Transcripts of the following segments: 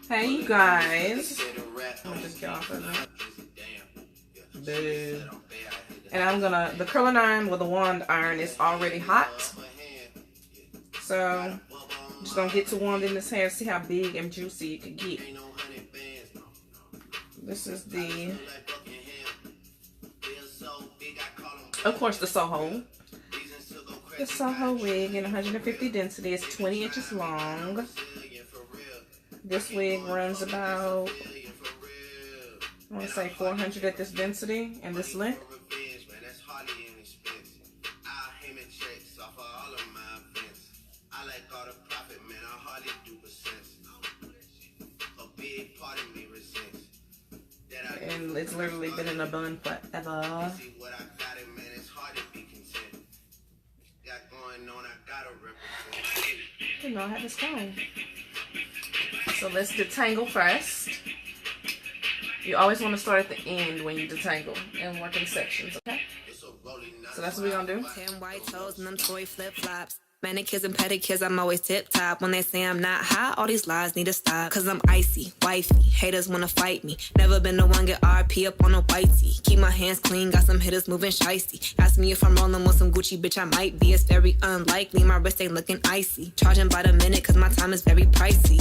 Hey you guys, I'm gonna just get off of it. Boo. And I'm gonna, the curling iron with the wand iron is already hot. So I'm just gonna get to wanding this hair, see how big and juicy it could get. This is the, of course, the Soho. The Soho wig in 150 density. It's 20 inches long. This wig runs about, I want to say 400 at this density and this length. And it's literally been in a bun forever. You know, I have this phone. So let's detangle first. You always want to start at the end when you detangle and work in sections, okay? So that's what we're gonna do. 10 white toes and them toy flip-flops. Manicures and pedicures, I'm always tip-top. When they say I'm not hot, all these lies need to stop. Cause I'm icy, wifey, haters wanna fight me. Never been the one get RP up on a whitey. Keep my hands clean, got some hitters moving shicey. Ask me if I'm rolling with some Gucci, bitch, I might be. It's very unlikely, my wrist ain't looking icy. Charging by the minute, cause my time is very pricey.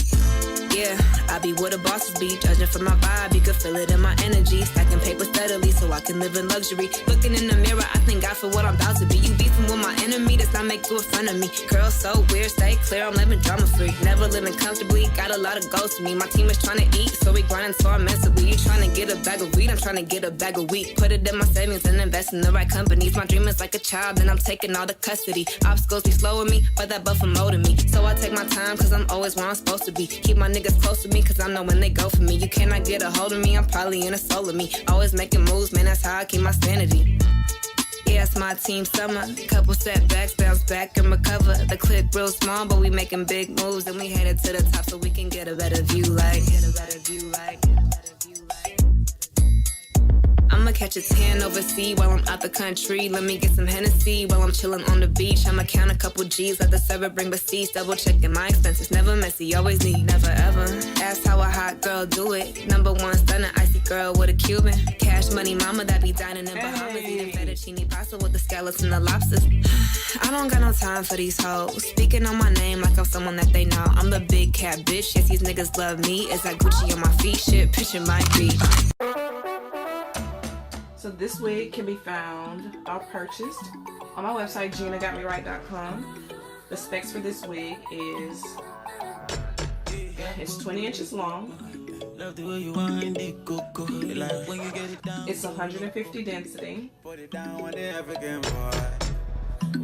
Yeah, I be where the bosses be. Judging from my vibe, you can feel it in my energy. Stacking paper steadily so I can live in luxury. Looking in the mirror, I thank God for what I'm about to be. You beefing with my enemy, does not make you a friend of me. Girl, so weird, stay clear, I'm living drama free. Never living comfortably, got a lot of goals to me. My team is trying to eat, so we grinding so immensely. You trying to get a bag of weed, I'm trying to get a bag of wheat. Put it in my savings and invest in the right companies. My dream is like a child, and I'm taking all the custody. Obstacles be slowing me, but that buffer molding me. So I take my time, cause I'm always where I'm supposed to be. Keep my niggas close to me, cause I know when they go for me. You cannot get a hold of me, I'm probably in a soul of me. Always making moves, man, that's how I keep my sanity. Yeah, it's my team summer. Couple setbacks, bounce back and recover. The clip real small, but we making big moves. And we headed to the top so we can get a better view like. I'ma catch a tan overseas while I'm out the country. Let me get some Hennessy while I'm chilling on the beach. I'ma count a couple G's, let the server bring receipts. Double checking my expenses, never messy, always neat, never ever. Ask how a hot girl do it. #1 stunner, icy girl with a Cuban. Cash money mama that be dining in Bahamas. Eating fettuccine pasta with the scallops and the lobsters. I don't got no time for these hoes. Speaking on my name like I'm someone that they know. I'm the big cat bitch, yes these niggas love me. Is that Gucci on my feet? Shit, picture my feet. So this wig can be found or purchased on my website, GinaGotMeRight.com. The specs for this wig is, it's 20 inches long. It's 150 density.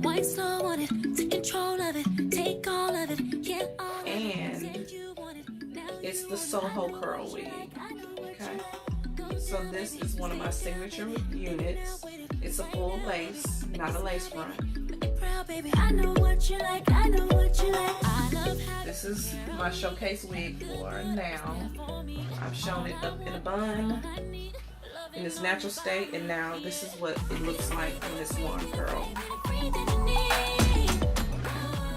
White slow on it, take control of it, take all of it, get all and it's the Soho Curl wig. Okay. So this is one of my signature units. It's a full lace, not a lace front. This is my showcase wig for now. I've shown it up in a bun in its natural state, and now this is what it looks like in this one curl.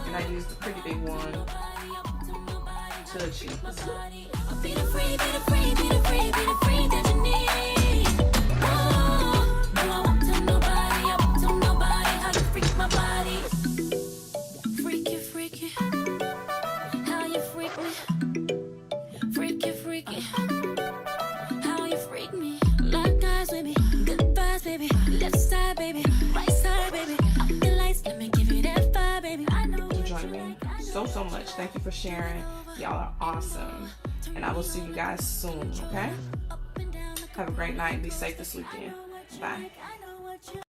And I used a pretty big one to achieve this. So much. Thank you for sharing. Y'all are awesome. And I will see you guys soon, okay? Have a great night. Be safe this weekend. Bye.